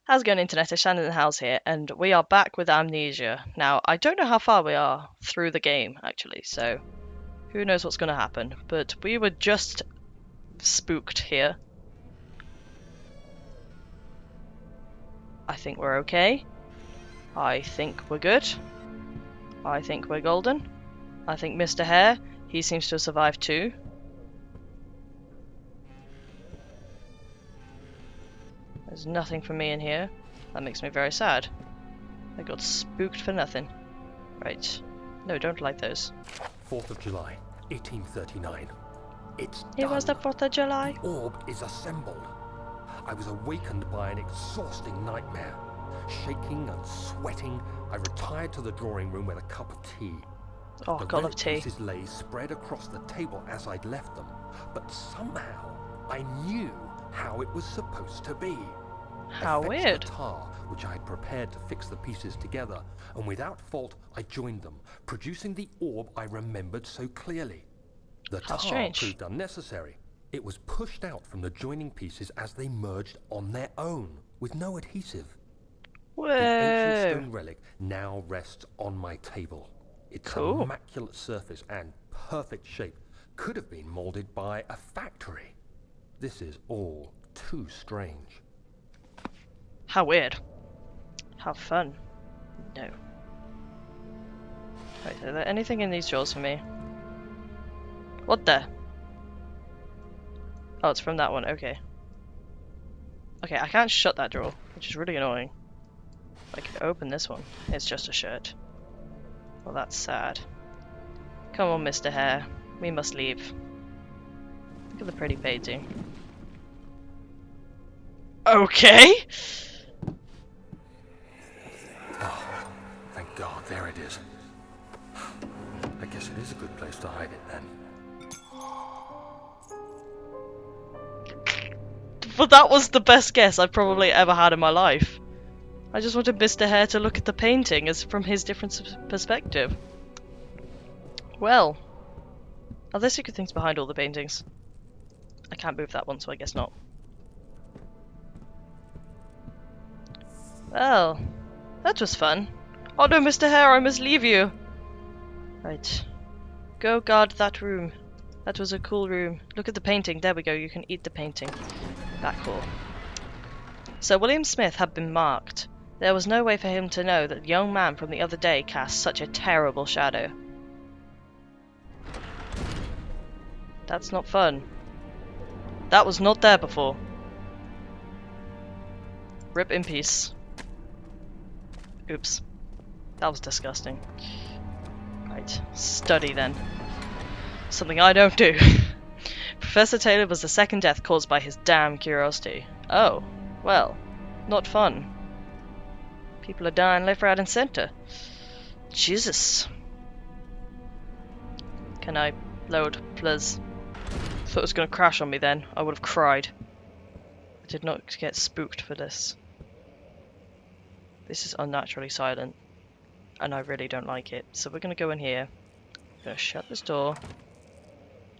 How's it going, Internet? It's Shannon in the house here, and we are back with Amnesia. Now, I don't know how far we are through the game, actually, so who knows what's going to happen, but we were just spooked here. I think we're okay. I think we're good. I think we're golden. I think Mr. Hare, he seems to have survived too. There's nothing for me in here. That makes me very sad. I got spooked for nothing. Right. No, don't like those. 4th of July, 1839. It's It done. was the 4th of July. The orb is assembled. I was awakened by an exhausting nightmare. Shaking and sweating, I retired to the drawing room with a cup of tea. Oh, The cup red of tea. pieces lay spread across the table as I'd left them, but somehow I knew how it was supposed to be. How I fetched weird. the tar, which I had prepared to fix the pieces together, and without fault I joined them, producing the orb I remembered so clearly. The How tar strange. proved unnecessary. It was pushed out from the joining pieces as they merged on their own, with no adhesive. The ancient Whoa. stone relic now rests on my table. Its Cool. immaculate surface and perfect shape could have been molded by a factory. This is all too strange. How weird. How fun. No. Right, is there anything in these drawers for me? What the? Oh, it's from that one, okay. Okay, I can't shut that drawer, which is really annoying. I can open this one. It's just a shirt. Well, that's sad. Come on, Mr. Hare. We must leave. Look at the pretty painting. Okay! Oh, thank God, there it is. I guess it is a good place to hide it then. Well, that was the best guess I've probably ever had in my life. I just wanted Mr. Hare to look at the painting as from his different perspective. Well, are there secret things behind all the paintings? I can't move that one, so I guess not. Well, that was fun. Oh no, Mr. Hare, I must leave you. Right. Go guard that room. That was a cool room. Look at the painting. There we go. You can eat the painting. That cool. So William Smith had been marked. There was no way for him to know that the young man from the other day cast such a terrible shadow. That's not fun. That was not there before. Rip in peace. Oops. That was disgusting. Right. Study then. Something I don't do. Professor Taylor was the second death caused by his damn curiosity. Oh. Well. Not fun. People are dying left, right, and center. Jesus. Can I load, please? Thought it was going to crash on me then. I would have cried. I did not get spooked for this. This is unnaturally silent. And I really don't like it. So we're going to go in here. I'm going to shut this door.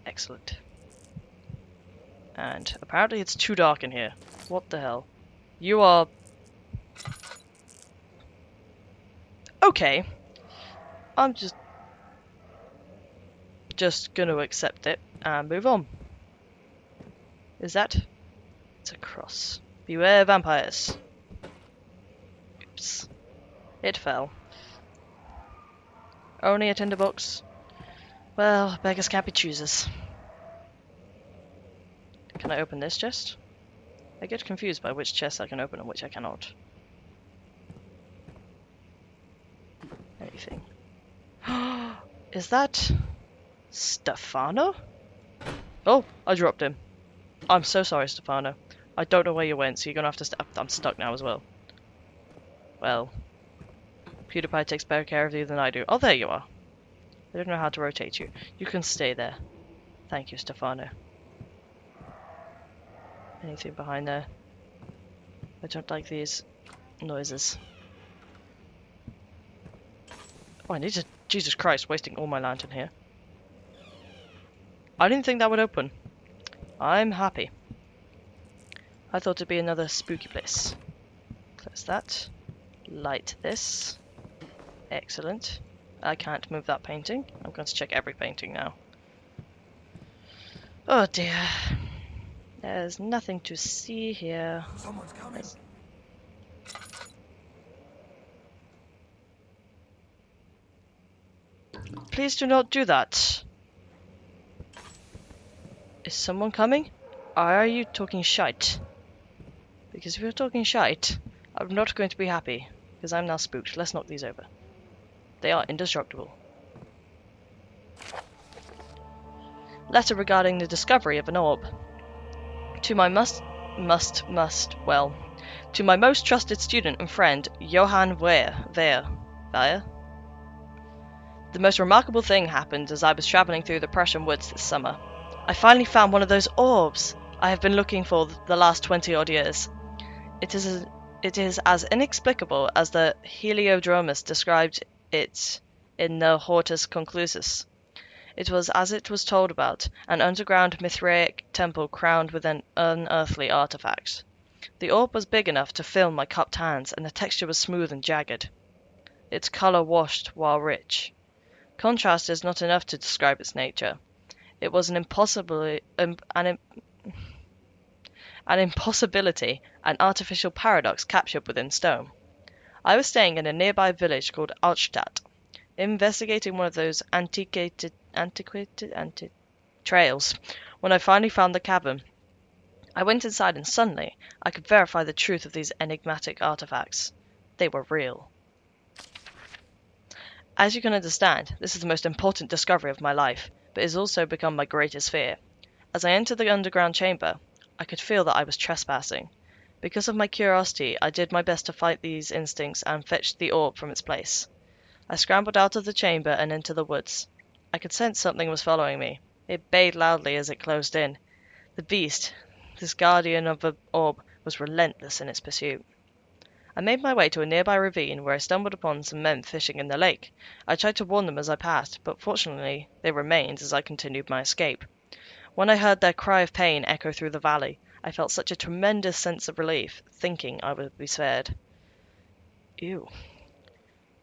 Excellent. And apparently it's too dark in here. What the hell? You are... Okay. I'm just gonna accept it and move on. Is that? It's a cross. Beware vampires. Oops. It fell. Only a tinderbox. Well, beggars can't be choosers. Can I open this chest? I get confused by which chest I can open and which I cannot. Anything. Is that Stefano? Oh, I dropped him. I'm so sorry, Stefano. I don't know where you went, so you're gonna have to I'm stuck now as well. Well, PewDiePie takes better care of you than I do. Oh, there you are. I don't know how to rotate you. You can stay there. Thank you, Stefano. Anything behind there? I don't like these noises. Oh, I need to... Jesus Christ, wasting all my lantern here. I didn't think that would open. I'm happy. I thought it'd be another spooky place. that. Light this. Excellent. I can't move that painting. I'm going to check every painting now. Oh dear. There's nothing to see here. Someone's coming. Please do not do that. Is someone coming? Are you talking shite? Because if you're talking shite, I'm not going to be happy. Because I'm now spooked. Let's knock these over. They are indestructible. Letter regarding the discovery of an orb. To my to my most trusted student and friend, Johann Wehr. The most remarkable thing happened as I was traveling through the Prussian woods this summer. I finally found one of those orbs I have been looking for the last 20-odd years. It is as inexplicable as the Heliodromus described it in the Hortus Conclusus. It was as it was told about, an underground Mithraic temple crowned with an unearthly artifact. The orb was big enough to fill my cupped hands, and the texture was smooth and jagged. Its color washed while rich. Contrast is not enough to describe its nature. It was an impossibility, an artificial paradox captured within stone. I was staying in a nearby village called Altstadt, investigating one of those antiquated trails, when I finally found the cavern. I went inside and suddenly I could verify the truth of these enigmatic artifacts. They were real. As you can understand, this is the most important discovery of my life, but it has also become my greatest fear. As I entered the underground chamber, I could feel that I was trespassing. Because of my curiosity, I did my best to fight these instincts and fetched the orb from its place. I scrambled out of the chamber and into the woods. I could sense something was following me. It bayed loudly as it closed in. The beast, this guardian of the orb, was relentless in its pursuit. I made my way to a nearby ravine where I stumbled upon some men fishing in the lake. I tried to warn them as I passed, but fortunately they remained as I continued my escape. When I heard their cry of pain echo through the valley, I felt such a tremendous sense of relief, thinking I would be spared. Ew.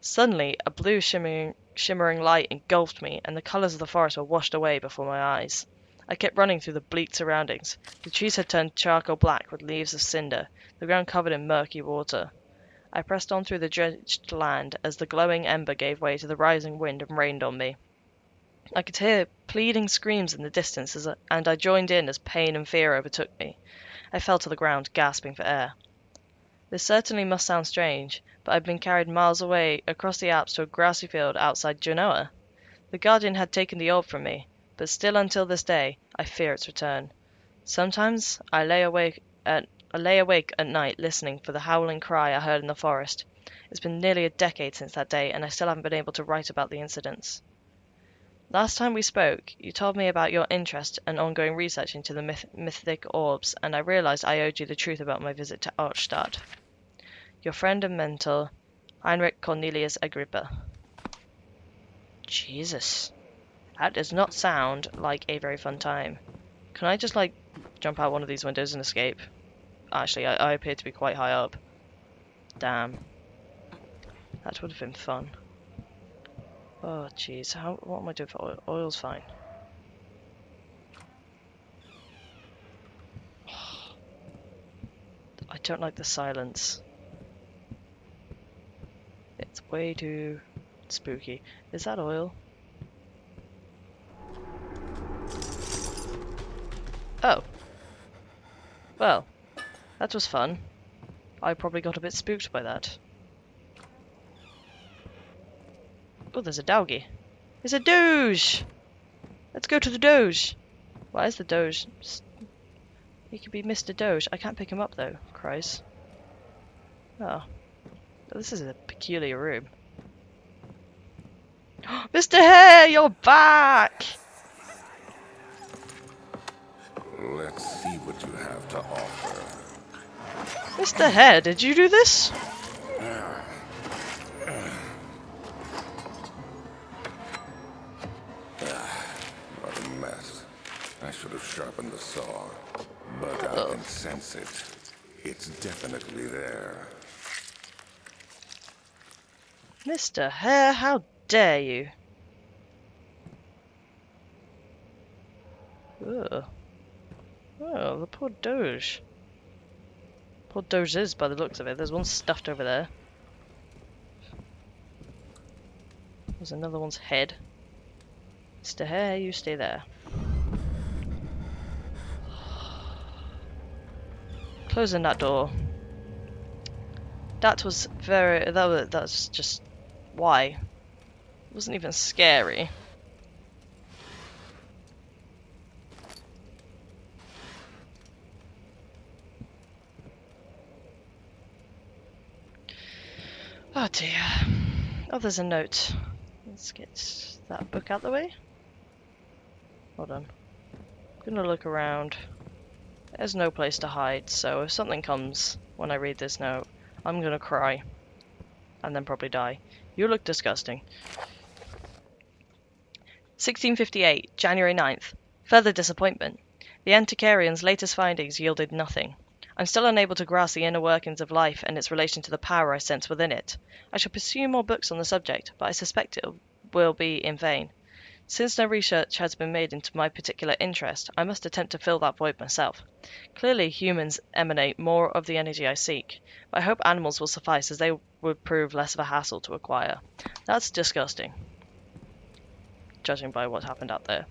Suddenly, a blue shimmering light engulfed me, and the colours of the forest were washed away before my eyes. I kept running through the bleak surroundings. The trees had turned charcoal black with leaves of cinder, the ground covered in murky water. I pressed on through the drenched land as the glowing ember gave way to the rising wind and rained on me. I could hear pleading screams in the distance, and I joined in as pain and fear overtook me. I fell to the ground, gasping for air. This certainly must sound strange, but I'd been carried miles away across the Alps to a grassy field outside Genoa. The Guardian had taken the orb from me, but still until this day I fear its return. Sometimes I lay awake at night listening for the howling cry I heard in the forest. It's been nearly a decade since that day, and I still haven't been able to write about the incidents. Last time we spoke, you told me about your interest and ongoing research into the mythic orbs, and I realized I owed you the truth about my visit to Altstadt. Your friend and mentor, Heinrich Cornelius Agrippa. Jesus. That does not sound like a very fun time. Can I just, jump out one of these windows and escape? Actually, I appear to be quite high up. Damn. That would have been fun. Oh, jeez. What am I doing for oil? Oil's fine. I don't like the silence. It's way too spooky. Is that oil? Oh. Well, that was fun. I probably got a bit spooked by that. Oh, there's a doggy. There's a Doge! Let's go to the Doge! Why is the Doge? He could be Mr. Doge. I can't pick him up though. Christ. Oh. This is a peculiar room. Mr. Hare, you're back! Let's see what you have to offer. Mr. Hare, did you do this? What a mess. I should have sharpened the saw. But I can sense it. It's definitely there. Mr. Hare, how dare you? Ugh. Oh, the poor Doge. Poor Doge is, by the looks of it. There's one stuffed over there. There's another one's head. Mr. Hare, you stay there. Closing that door. That was very... That's just... Why? It wasn't even scary. Oh dear. Oh, there's a note. Let's get that book out the way. Hold on. I'm gonna look around. There's no place to hide, so if something comes when I read this note, I'm gonna cry. And then probably die. You look disgusting. 1658, January 9th. Further disappointment. The Antiquarian's latest findings yielded nothing. I'm still unable to grasp the inner workings of life and its relation to the power I sense within it. I shall pursue more books on the subject, but I suspect it will be in vain. Since no research has been made into my particular interest, I must attempt to fill that void myself. Clearly, humans emanate more of the energy I seek, but I hope animals will suffice, as they would prove less of a hassle to acquire. That's disgusting, judging by what happened out there.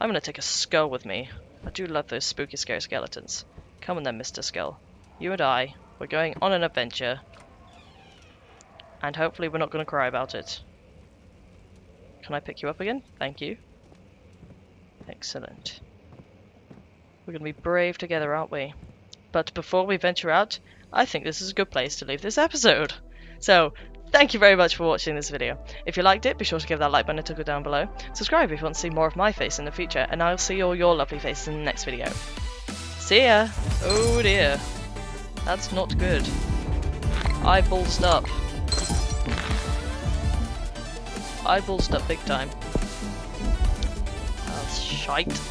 I'm going to take a skull with me. I do love those spooky, scary skeletons. Come on then, Mr. Skull. You and I, we're going on an adventure, and hopefully we're not going to cry about it. Can I pick you up again? Thank you. Excellent. We're going to be brave together, aren't we? But before we venture out, I think this is a good place to leave this episode. So, thank you very much for watching this video. If you liked it, be sure to give that like button a tickle down below. Subscribe if you want to see more of my face in the future, and I'll see all your lovely faces in the next video. See ya! Oh dear. That's not good. I ballsed up. I ballsed up big time. That's shite.